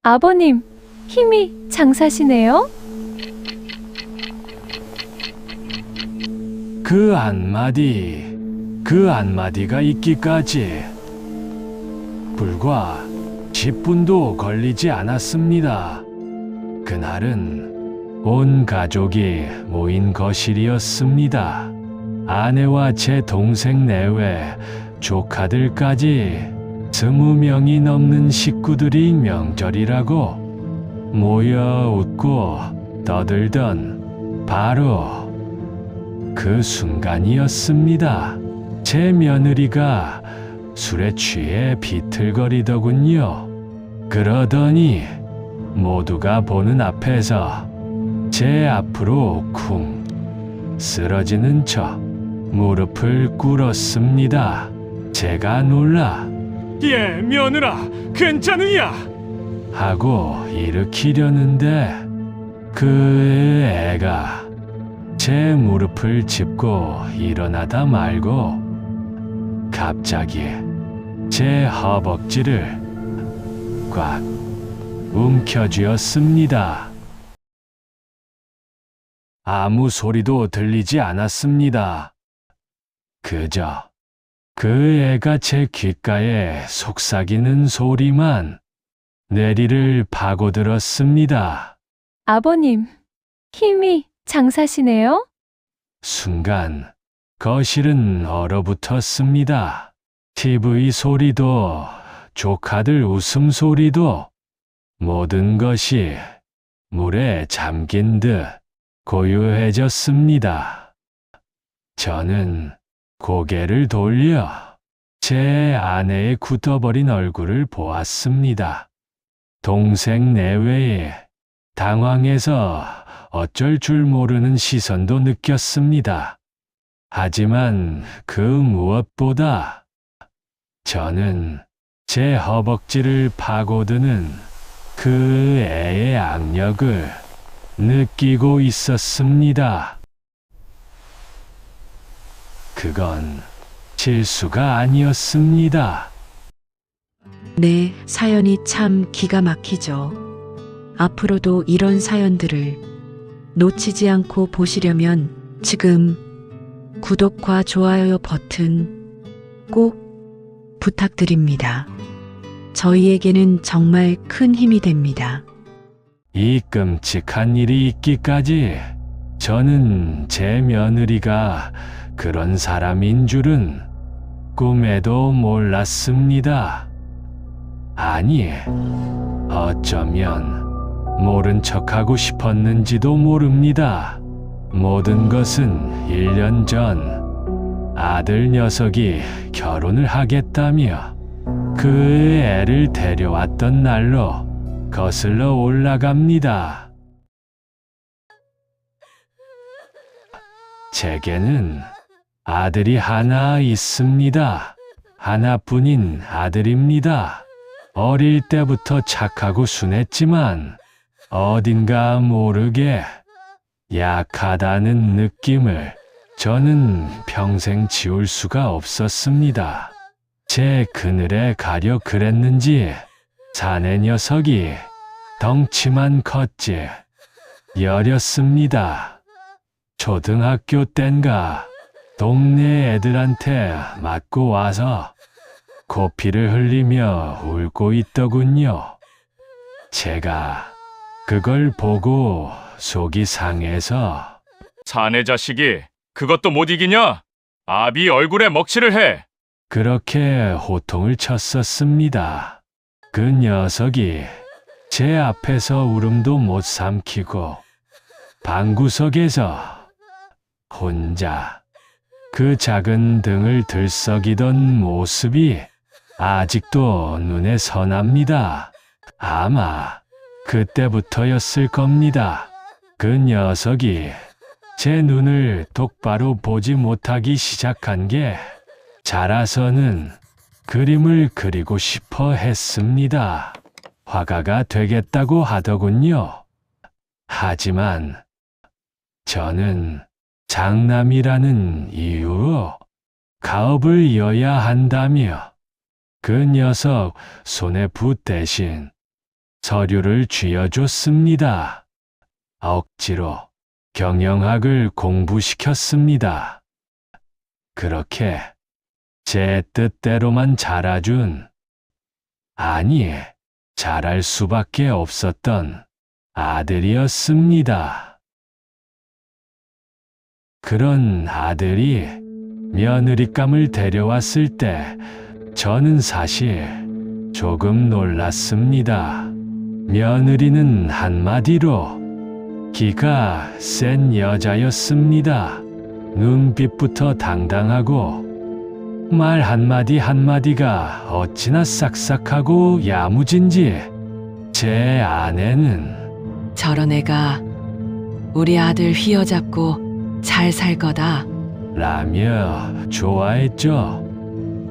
아버님, 힘이 장사시네요? 그 한마디가 있기까지 불과 10분도 걸리지 않았습니다. 그날은 온 가족이 모인 거실이었습니다. 아내와 제 동생 내외 조카들까지 20명이 넘는 식구들이 명절이라고 모여 웃고 떠들던 바로 그 순간이었습니다. 제 며느리가 술에 취해 비틀거리더군요. 그러더니 모두가 보는 앞에서 제 앞으로 쿵 쓰러지는 척 무릎을 꿇었습니다. 제가 놀라 예, 며느라, 괜찮으냐? 하고 일으키려는데 그 애가 제 무릎을 짚고 일어나다 말고 갑자기 제 허벅지를 꽉 움켜쥐었습니다. 아무 소리도 들리지 않았습니다. 그저 그 애가 제 귓가에 속삭이는 소리만 뇌리를 파고들었습니다. 아버님, 힘이 장사시네요? 순간 거실은 얼어붙었습니다. TV 소리도 조카들 웃음소리도 모든 것이 물에 잠긴 듯 고요해졌습니다. 저는 고개를 돌려 제 아내의 굳어버린 얼굴을 보았습니다. 동생 내외에 당황해서 어쩔 줄 모르는 시선도 느꼈습니다. 하지만 그 무엇보다 저는 제 허벅지를 파고드는 그 애의 악력을 느끼고 있었습니다. 그건 실수가 아니었습니다. 네, 사연이 참 기가 막히죠. 앞으로도 이런 사연들을 놓치지 않고 보시려면 지금 구독과 좋아요 버튼 꼭 부탁드립니다. 저희에게는 정말 큰 힘이 됩니다. 이 끔찍한 일이 있기까지 저는 제 며느리가 그런 사람인 줄은 꿈에도 몰랐습니다. 아니, 어쩌면 모른 척하고 싶었는지도 모릅니다. 모든 것은 1년 전 아들 녀석이 결혼을 하겠다며 그 애를 데려왔던 날로 거슬러 올라갑니다. 제게는 아들이 하나 있습니다. 하나뿐인 아들입니다. 어릴 때부터 착하고 순했지만 어딘가 모르게 약하다는 느낌을 저는 평생 지울 수가 없었습니다. 제 그늘에 가려 그랬는지 사내 녀석이 덩치만 컸지 여렸습니다. 초등학교 땐가 동네 애들한테 맞고 와서 코피를 흘리며 울고 있더군요. 제가 그걸 보고 속이 상해서 자네 자식이 그것도 못 이기냐? 아비 얼굴에 먹칠을 해. 그렇게 호통을 쳤었습니다. 그 녀석이 제 앞에서 울음도 못 삼키고 방구석에서 혼자 그 작은 등을 들썩이던 모습이 아직도 눈에 선합니다. 아마 그때부터였을 겁니다. 그 녀석이 제 눈을 똑바로 보지 못하기 시작한 게 자라서는 그림을 그리고 싶어 했습니다. 화가가 되겠다고 하더군요. 하지만 저는 장남이라는 이유로 가업을 이어야 한다며 그 녀석 손에 붓 대신 서류를 쥐어줬습니다. 억지로 경영학을 공부시켰습니다. 그렇게 제 뜻대로만 자라준, 아니, 잘할 수밖에 없었던 아들이었습니다. 그런 아들이 며느리감을 데려왔을 때 저는 사실 조금 놀랐습니다. 며느리는 한마디로 기가 센 여자였습니다. 눈빛부터 당당하고 말 한마디 한마디가 어찌나 싹싹하고 야무진지 제 아내는 저런 애가 우리 아들 휘어잡고 잘 살 거다. 라며 좋아했죠.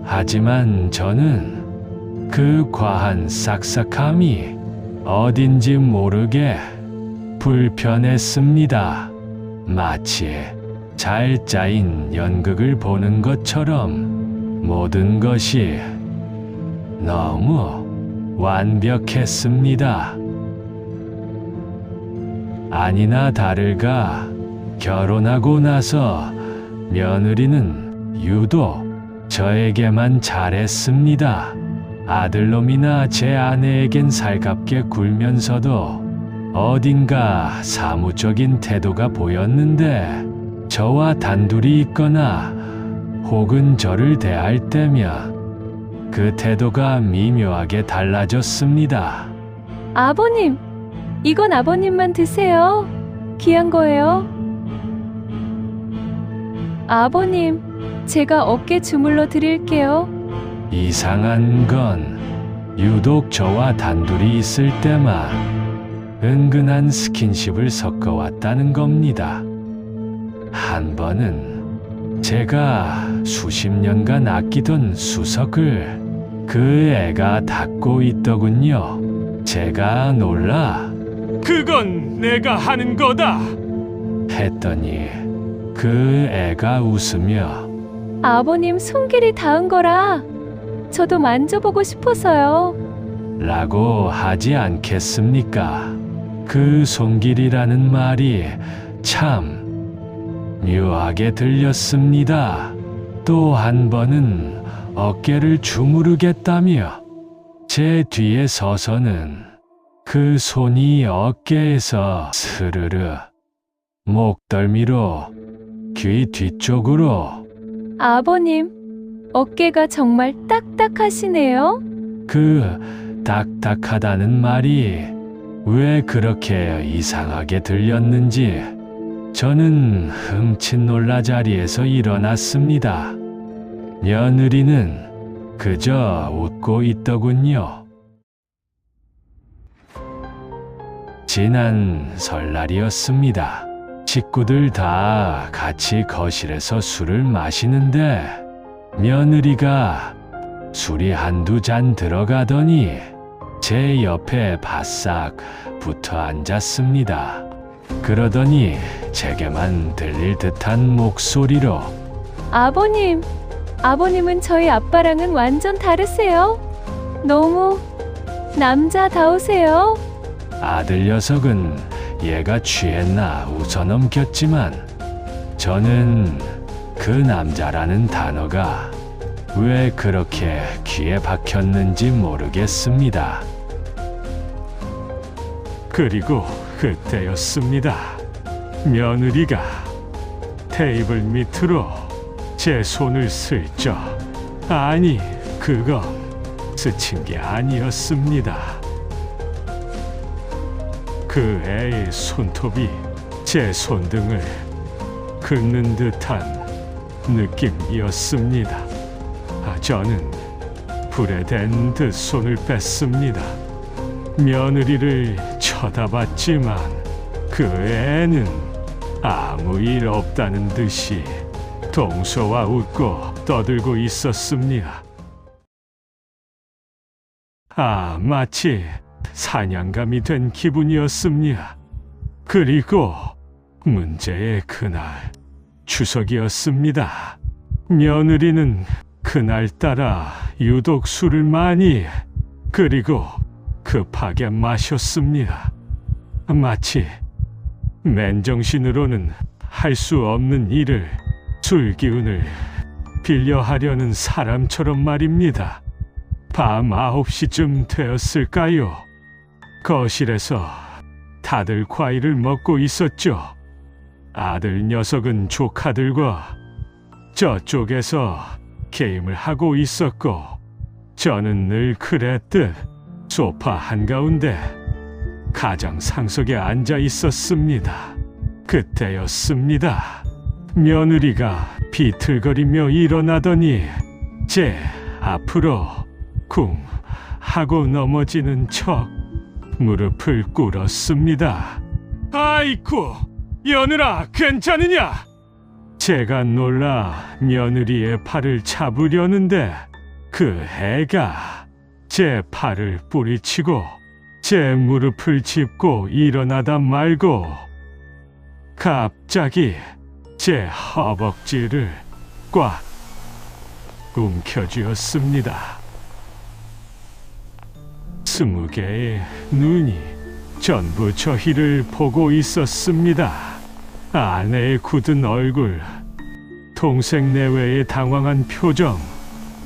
하지만 저는 그 과한 싹싹함이 어딘지 모르게 불편했습니다. 마치 잘 짜인 연극을 보는 것처럼 모든 것이 너무 완벽했습니다. 아니나 다를까 결혼하고 나서 며느리는 유독 저에게만 잘했습니다. 아들놈이나 제 아내에겐 살갑게 굴면서도 어딘가 사무적인 태도가 보였는데 저와 단둘이 있거나 혹은 저를 대할 때면 그 태도가 미묘하게 달라졌습니다. 아버님, 이건 아버님만 드세요. 귀한 거예요. 아버님, 제가 어깨 주물러 드릴게요. 이상한 건 유독 저와 단둘이 있을 때만 은근한 스킨십을 섞어왔다는 겁니다. 한 번은 제가 수십 년간 아끼던 수석을 그 애가 닦고 있더군요. 제가 놀라 "그건 내가 하는 거다!" 했더니 그 애가 웃으며 아버님 손길이 닿은 거라 저도 만져보고 싶어서요. 라고 하지 않겠습니까? 그 손길이라는 말이 참 묘하게 들렸습니다. 또 한 번은 어깨를 주무르겠다며 제 뒤에 서서는 그 손이 어깨에서 스르르 목덜미로 귀 뒤쪽으로 아버님, 어깨가 정말 딱딱하시네요. 그 딱딱하다는 말이 왜 그렇게 이상하게 들렸는지 저는 흠칫 놀라 자리에서 일어났습니다. 며느리는 그저 웃고 있더군요. 지난 설날이었습니다. 식구들 다 같이 거실에서 술을 마시는데 며느리가 술이 한두 잔 들어가더니 제 옆에 바싹 붙어 앉았습니다. 그러더니 제게만 들릴 듯한 목소리로 아버님, 아버님은 저희 아빠랑은 완전 다르세요. 너무 남자다우세요. 아들 녀석은 얘가 취했나 웃어넘겼지만 저는 그 남자라는 단어가 왜 그렇게 귀에 박혔는지 모르겠습니다. 그리고 그때였습니다. 며느리가 테이블 밑으로 제 손을 슬쩍, 아니 그건 스친 게 아니었습니다. 그 애의 손톱이 제 손등을 긁는 듯한 느낌이었습니다. 저는 불에 댄 듯 손을 뺐습니다. 며느리를 쳐다봤지만 그 애는 아무 일 없다는 듯이 동서와 웃고 떠들고 있었습니다. 마치 사냥감이 된 기분이었습니다. 그리고 문제의 그날 추석이었습니다. 며느리는 그날따라 유독 술을 많이, 그리고 급하게 마셨습니다. 마치 맨정신으로는 할 수 없는 일을 술 기운을 빌려 하려는 사람처럼 말입니다. 밤 9시쯤 되었을까요? 거실에서 다들 과일을 먹고 있었죠. 아들 녀석은 조카들과 저쪽에서 게임을 하고 있었고, 저는 늘 그랬듯 소파 한가운데 가장 상석에 앉아 있었습니다. 그때였습니다. 며느리가 비틀거리며 일어나더니 제 앞으로 쿵 하고 넘어지는 척 무릎을 꿇었습니다. 아이쿠, 며느라 괜찮으냐? 제가 놀라 며느리의 팔을 잡으려는데 그 애가 제 팔을 뿌리치고 제 무릎을 짚고 일어나다 말고 갑자기 제 허벅지를 꽉 움켜쥐었습니다. 20개의 눈이 전부 저희를 보고 있었습니다. 아내의 굳은 얼굴, 동생 내외의 당황한 표정,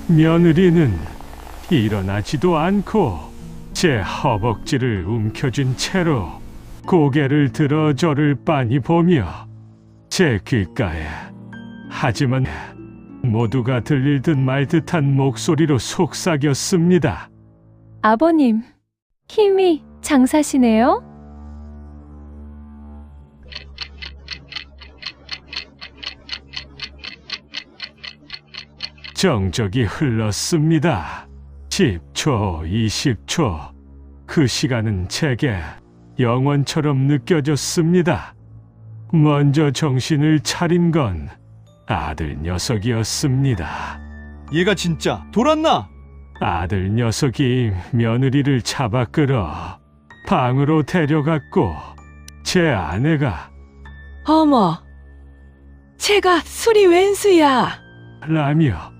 며느리는 일어나지도 않고 제 허벅지를 움켜쥔 채로 고개를 들어 저를 빤히 보며 제 귓가에 하지만 모두가 들릴 듯 말 듯한 목소리로 속삭였습니다. 아버님, 힘이 장사시네요? 정적이 흘렀습니다. 10초, 20초. 그 시간은 제게 영원처럼 느껴졌습니다. 먼저 정신을 차린 건 아들 녀석이었습니다. 얘가 진짜 돌았나? 아들 녀석이 며느리를 잡아 끌어 방으로 데려갔고, 제 아내가 어머, 쟤가 술이 웬수야? 라며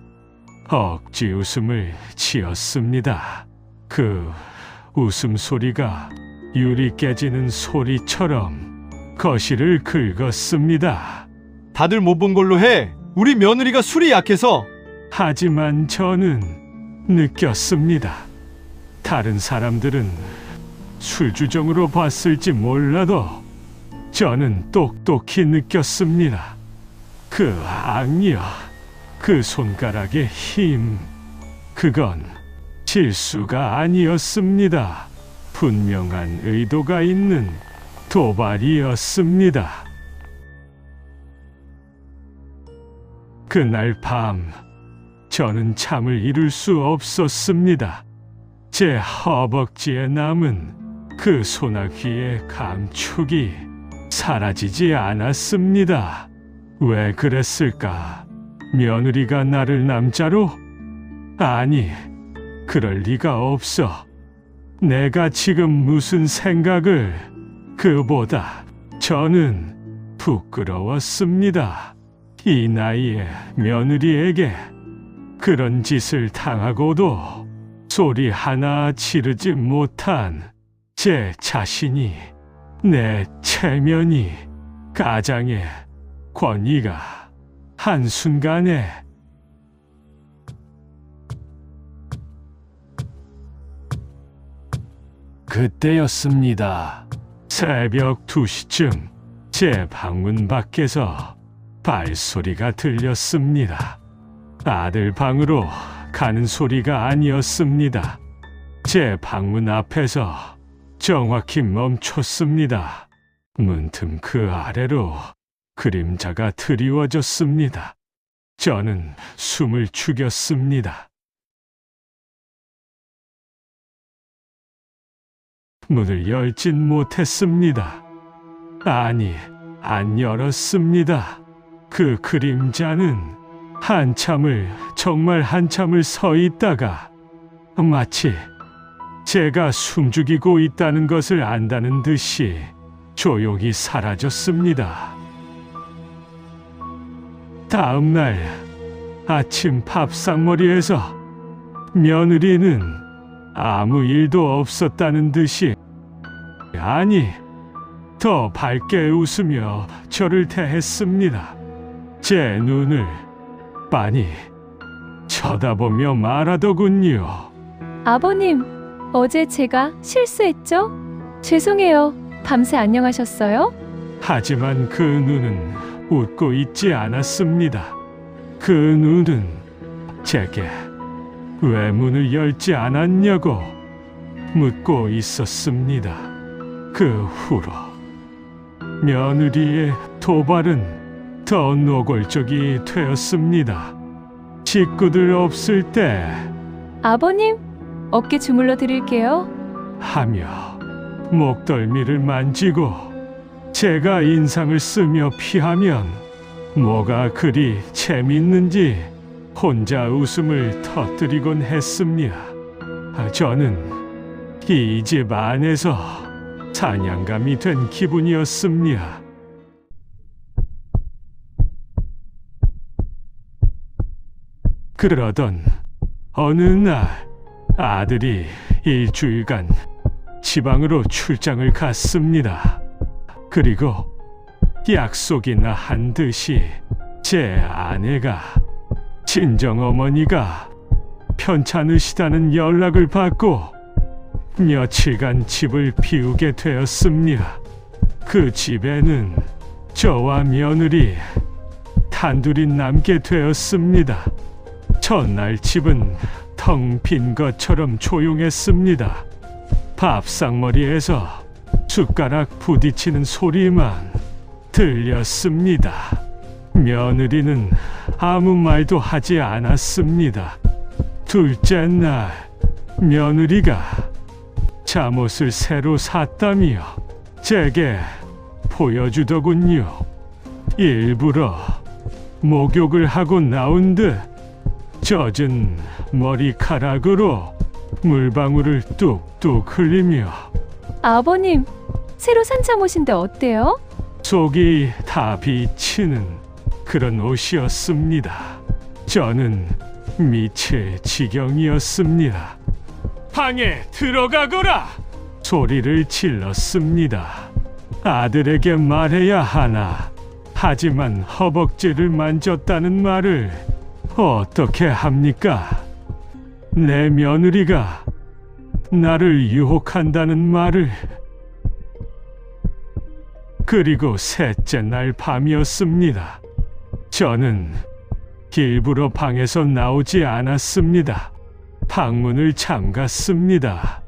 억지 웃음을 지었습니다. 그 웃음소리가 유리 깨지는 소리처럼 거실을 긁었습니다. 다들 못 본 걸로 해. 우리 며느리가 술이 약해서. 하지만 저는 느꼈습니다. 다른 사람들은 술주정으로 봤을지 몰라도 저는 똑똑히 느꼈습니다. 그 악력, 그 손가락의 힘, 그건 실수가 아니었습니다. 분명한 의도가 있는 도발이었습니다. 그날 밤, 저는 잠을 이룰 수 없었습니다. 제 허벅지에 남은 그 소나기의 감촉이 사라지지 않았습니다. 왜 그랬을까? 며느리가 나를 남자로? 아니, 그럴 리가 없어. 내가 지금 무슨 생각을... 그보다 저는 부끄러웠습니다. 이 나이에 며느리에게 그런 짓을 당하고도 소리 하나 지르지 못한 제 자신이, 내 체면이, 가장의 권위가 한순간에 그때였습니다. 새벽 2시쯤 제 방문 밖에서 발소리가 들렸습니다. 아들 방으로 가는 소리가 아니었습니다. 제 방문 앞에서 정확히 멈췄습니다. 문틈 그 아래로 그림자가 드리워졌습니다. 저는 숨을 죽였습니다. 문을 열진 못했습니다. 아니, 안 열었습니다. 그 그림자는 한참을, 정말 한참을 서 있다가 마치 제가 숨죽이고 있다는 것을 안다는 듯이 조용히 사라졌습니다. 다음 날 아침 밥상머리에서 며느리는 아무 일도 없었다는 듯이, 아니, 더 밝게 웃으며 저를 대했습니다. 제 눈을 빤히 쳐다보며 말하더군요. 아버님, 어제 제가 실수했죠? 죄송해요. 밤새 안녕하셨어요? 하지만 그 눈은 웃고 있지 않았습니다. 그 눈은 제게 왜 문을 열지 않았냐고 묻고 있었습니다. 그 후로 며느리의 도발은 더 노골적이 되었습니다. 식구들 없을 때 아버님, 어깨 주물러 드릴게요. 하며 목덜미를 만지고 제가 인상을 쓰며 피하면 뭐가 그리 재밌는지 혼자 웃음을 터뜨리곤 했습니다. 저는 이 집 안에서 사냥감이 된 기분이었습니다. 그러던 어느 날 아들이 일주일간 지방으로 출장을 갔습니다. 그리고 약속이나 한 듯이 제 아내가 친정어머니가 편찮으시다는 연락을 받고 며칠간 집을 비우게 되었습니다. 그 집에는 저와 며느리 단둘이 남게 되었습니다. 첫날 집은 텅 빈 것처럼 조용했습니다. 밥상머리에서 숟가락 부딪히는 소리만 들렸습니다. 며느리는 아무 말도 하지 않았습니다. 둘째 날 며느리가 잠옷을 새로 샀다며 제게 보여주더군요. 일부러 목욕을 하고 나온 듯 젖은 머리카락으로 물방울을 뚝뚝 흘리며 아버님, 새로 산 잠옷인데 어때요? 속이 다 비치는 그런 옷이었습니다. 저는 미칠 지경이었습니다. 방에 들어가거라! 소리를 질렀습니다. 아들에게 말해야 하나. 하지만 허벅지를 만졌다는 말을 어떻게 합니까? 내 며느리가 나를 유혹한다는 말을. 그리고 셋째 날 밤이었습니다. 저는 일부러 방에서 나오지 않았습니다. 방문을 잠갔습니다.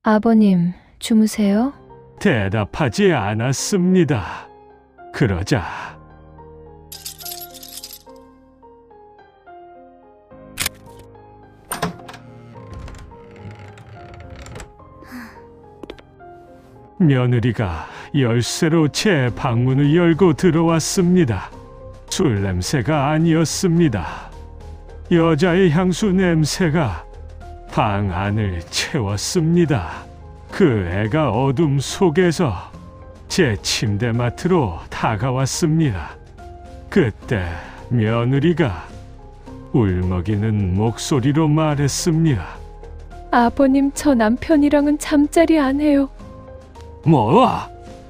아버님, 주무세요? 대답하지 않았습니다. 그러자 며느리가 열쇠로 제 방문을 열고 들어왔습니다. 술 냄새가 아니었습니다. 여자의 향수 냄새가 방 안을 채웠습니다. 그 애가 어둠 속에서 제 침대맡으로 다가왔습니다. 그때 며느리가 울먹이는 목소리로 말했습니다. 아버님, 저 남편이랑은 잠자리 안 해요. 뭐?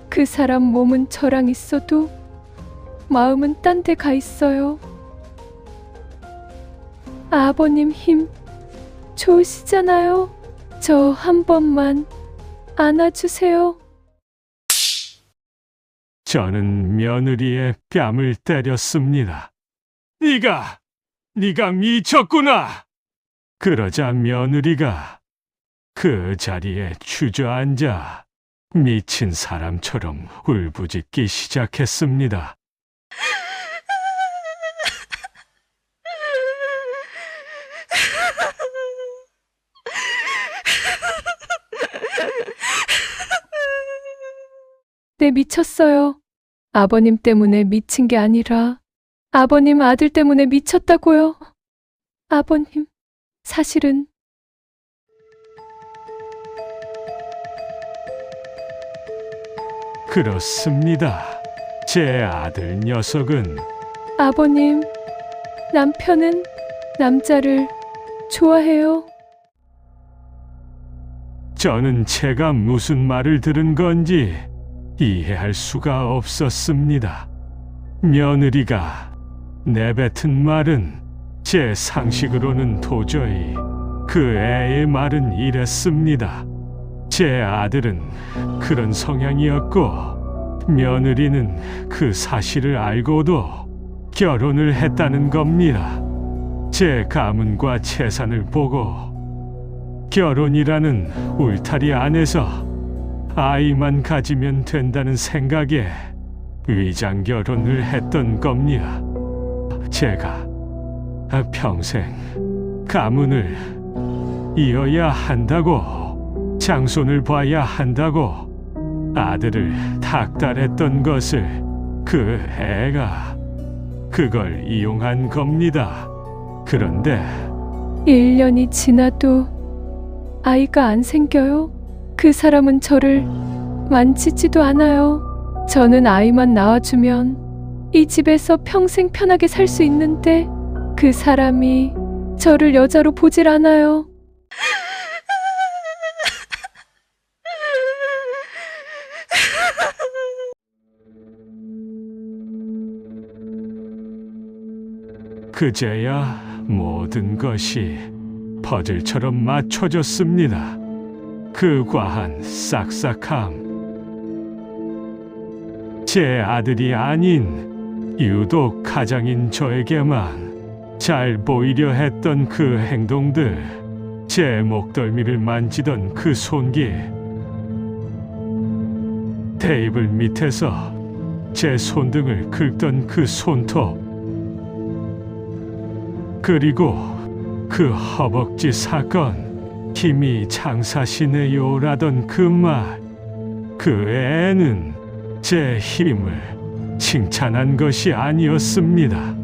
그 사람 몸은 저랑 있어도 마음은 딴 데 가 있어요. 아버님 힘 좋으시잖아요. 저 한 번만 안아주세요. 저는 며느리의 뺨을 때렸습니다. 네가 미쳤구나! 그러자 며느리가 그 자리에 주저앉아 미친 사람처럼 울부짖기 시작했습니다. 네, 미쳤어요. 아버님 때문에 미친 게 아니라 아버님 아들 때문에 미쳤다고요. 아버님, 사실은 그렇습니다. 제 아들 녀석은 아버님, 남편은 남자를 좋아해요. 저는 제가 무슨 말을 들은 건지 이해할 수가 없었습니다. 며느리가 내뱉은 말은 제 상식으로는 도저히 그 애의 말은 이랬습니다. 제 아들은 그런 성향이었고 며느리는 그 사실을 알고도 결혼을 했다는 겁니다. 제 가문과 재산을 보고 결혼이라는 울타리 안에서 아이만 가지면 된다는 생각에 위장 결혼을 했던 겁니다. 제가 평생 가문을 이어야 한다고, 장손을 봐야 한다고 아들을 닥달했던 것을 그 애가 그걸 이용한 겁니다. 그런데 1년이 지나도 아이가 안 생겨요. 그 사람은 저를 만지지도 않아요. 저는 아이만 낳아주면 이 집에서 평생 편하게 살 수 있는데 그 사람이 저를 여자로 보질 않아요. 그제야 모든 것이 퍼즐처럼 맞춰졌습니다. 그 과한 싹싹함, 제 아들이 아닌 유독 가장인 저에게만 잘 보이려 했던 그 행동들, 제 목덜미를 만지던 그 손길, 테이블 밑에서 제 손등을 긁던 그 손톱, 그리고 그 허벅지 사건, 힘이 장사시네요라던 그 말, 그 애는 제 힘을 칭찬한 것이 아니었습니다.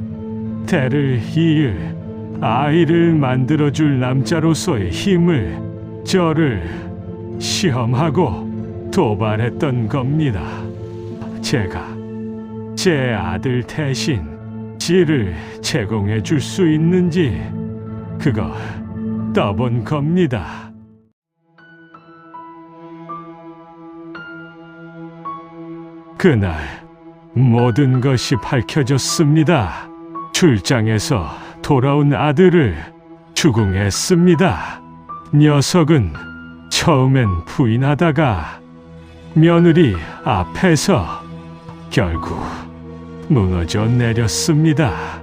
대를 이을 아이를 만들어줄 남자로서의 힘을 저를 시험하고 도발했던 겁니다. 제가 제 아들 대신 지를 제공해 줄 수 있는지 그걸 떠본 겁니다. 그날 모든 것이 밝혀졌습니다. 출장에서 돌아온 아들을 추궁했습니다. 녀석은 처음엔 부인하다가 며느리 앞에서 결국 무너져 내렸습니다.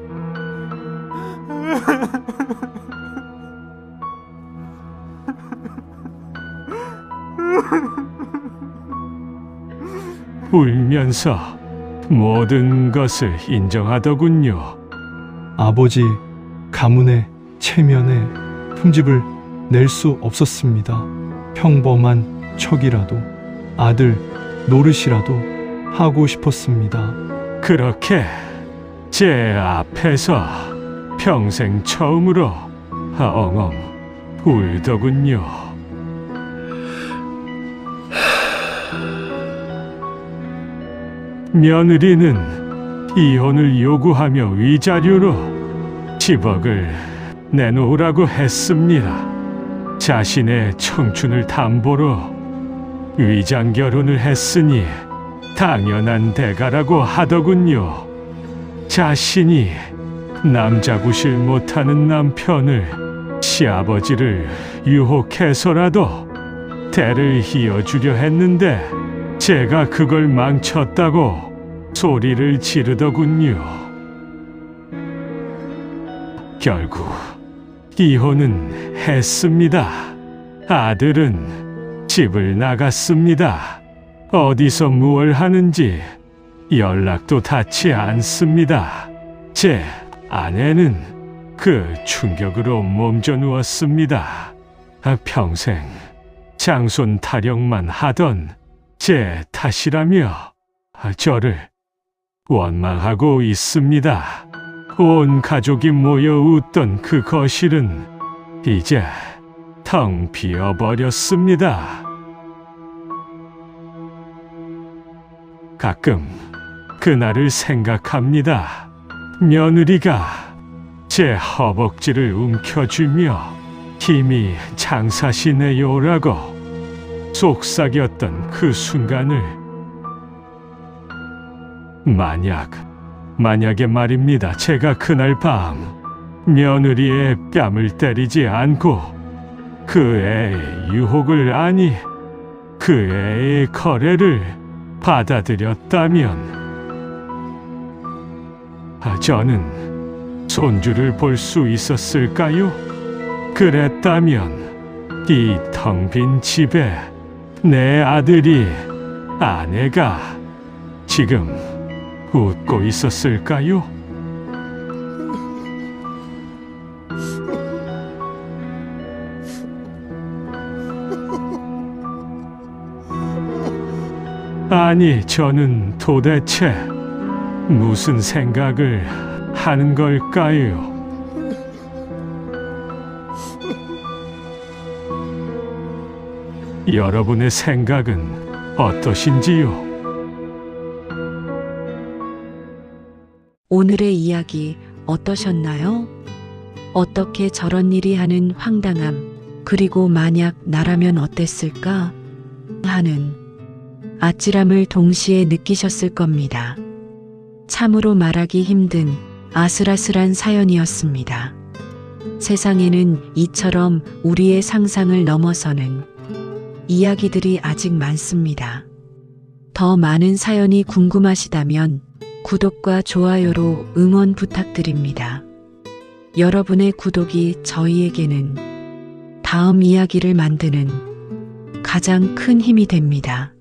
울면서 모든 것을 인정하더군요. 아버지 가문의 체면에 흠집을 낼 수 없었습니다. 평범한 척이라도 아들 노릇이라도 하고 싶었습니다. 그렇게 제 앞에서 평생 처음으로 엉엉 울더군요. 며느리는 이혼을 요구하며 위자료로 10억을 내놓으라고 했습니다. 자신의 청춘을 담보로 위장 결혼을 했으니 당연한 대가라고 하더군요. 자신이 남자 구실 못하는 남편을, 시아버지를 유혹해서라도 대를 이어주려 했는데 제가 그걸 망쳤다고 소리를 지르더군요. 결국 이혼은 했습니다. 아들은 집을 나갔습니다. 어디서 무얼 하는지 연락도 닿지 않습니다. 제 아내는 그 충격으로 몸져 누웠습니다. 평생 장손 타령만 하던 제 탓이라며 저를 원망하고 있습니다. 온 가족이 모여 웃던 그 거실은 이제 텅 비어버렸습니다. 가끔 그날을 생각합니다. 며느리가 제 허벅지를 움켜쥐며 힘이 장사시네요라고 속삭였던 그 순간을 만약에 말입니다. 제가 그날 밤 며느리의 뺨을 때리지 않고 그 애의 유혹을 그 애의 거래를 받아들였다면 저는 손주를 볼 수 있었을까요? 그랬다면 이 텅 빈 집에 내 아내가 지금 웃고 있었을까요? 아니, 저는 도대체 무슨 생각을 하는 걸까요? 여러분의 생각은 어떠신지요? 오늘의 이야기 어떠셨나요? 어떻게 저런 일이 하는 황당함, 그리고 만약 나라면 어땠을까 하는 아찔함을 동시에 느끼셨을 겁니다. 참으로 말하기 힘든 아슬아슬한 사연이었습니다. 세상에는 이처럼 우리의 상상을 넘어서는 이야기들이 아직 많습니다. 더 많은 사연이 궁금하시다면 구독과 좋아요로 응원 부탁드립니다. 여러분의 구독이 저희에게는 다음 이야기를 만드는 가장 큰 힘이 됩니다.